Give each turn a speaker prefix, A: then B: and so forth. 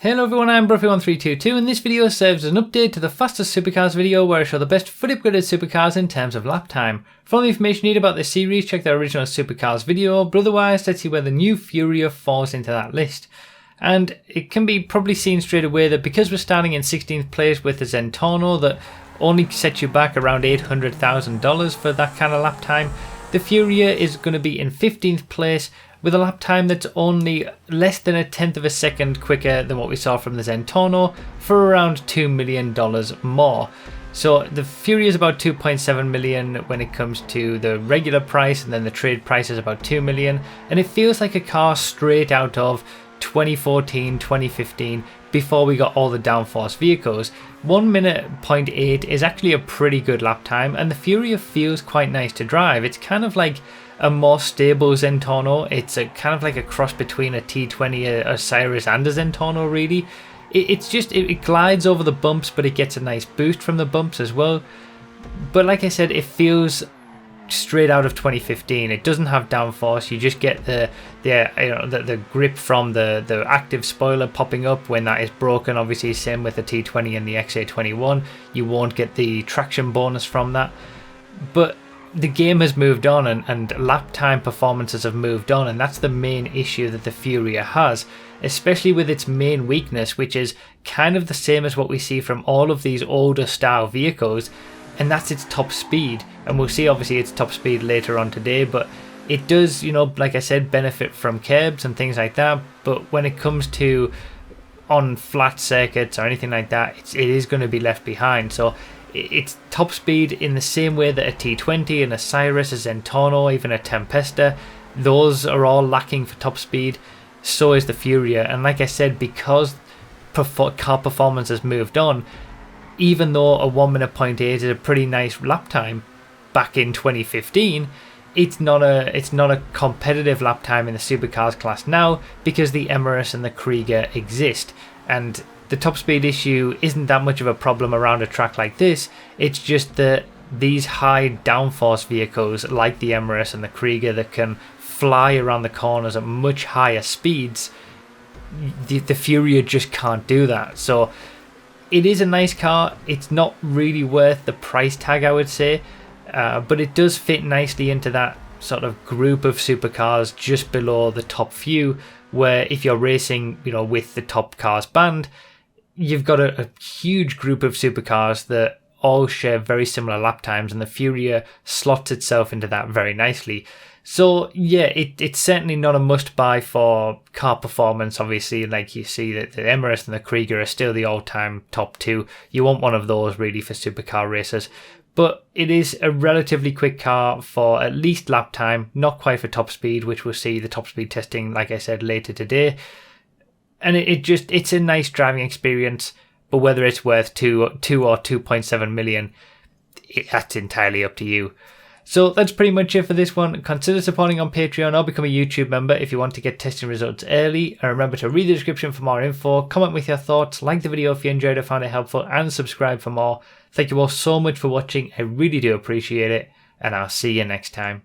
A: Hello everyone, I'm Bruffy1322 and this video serves as an update to the fastest supercars video where I show the best fully upgraded supercars in terms of lap time. For all the information you need about this series, check the original supercars video, but otherwise let's see where the new Furia falls into that list. And it can be probably seen straight away that because we're starting in 16th place with the Zentorno that only sets you back around $800,000 for that kind of lap time, the Furia is going to be in 15th place with a lap time that's only less than a tenth of a second quicker than what we saw from the Zentorno for around $2 million more. So the Furia is about 2.7 million when it comes to the regular price, and then the trade price is about 2 million, and it feels like a car straight out of 2014, 2015, before we got all the downforce vehicles. 1 minute 0.8 is actually a pretty good lap time, and the Furia feels quite nice to drive. It's kind of like a more stable Zentorno. It's a kind of like a cross between a T20, a Cyrus, and a Zentorno really. It glides over the bumps, but it gets a nice boost from the bumps as well. But like I said, it feels straight out of 2015. It doesn't have downforce. You just get the grip from the active spoiler popping up when that is broken. Obviously, same with the T20 and the XA21. You won't get the traction bonus from that. But the game has moved on, and lap time performances have moved on, and that's the main issue that the Furia has, especially with its main weakness, which is kind of the same as what we see from all of these older style vehicles, and that's its top speed. And we'll see obviously its top speed later on today, but it does, like I said, benefit from curbs and things like that. But when it comes to on flat circuits or anything like that, it is going to be left behind. So it's top speed in the same way that a T20 and a Cyrus, a Zentorno, even a Tempesta, those are all lacking for top speed. So is the Furia. And like I said, because car performance has moved on, even though a 1 minute 0.8 is a pretty nice lap time back in 2015, it's not a competitive lap time in the supercars class now, because the Emirates and the Krieger exist, and the top speed issue isn't that much of a problem around a track like this. It's just that these high downforce vehicles like the Emirates and the Krieger that can fly around the corners at much higher speeds, the Furia just can't do that. So it is a nice car. It's not really worth the price tag, I would say, but it does fit nicely into that sort of group of supercars just below the top few, where if you're racing with the top cars band, you've got a huge group of supercars that all share very similar lap times, and the Furia slots itself into that very nicely. So yeah, it's certainly not a must-buy for car performance. Obviously, like you see that the Emirates and the Krieger are still the all-time top two. You want one of those really for supercar racers. But it is a relatively quick car for at least lap time, not quite for top speed, which we'll see the top speed testing, like I said, later today. And it's a nice driving experience, but whether it's worth 2 or 2.7 million, that's entirely up to you. So that's pretty much it for this one. Consider supporting on Patreon or become a YouTube member if you want to get testing results early. And remember to read the description for more info, comment with your thoughts, like the video if you enjoyed or found it helpful, and subscribe for more. Thank you all so much for watching. I really do appreciate it, and I'll see you next time.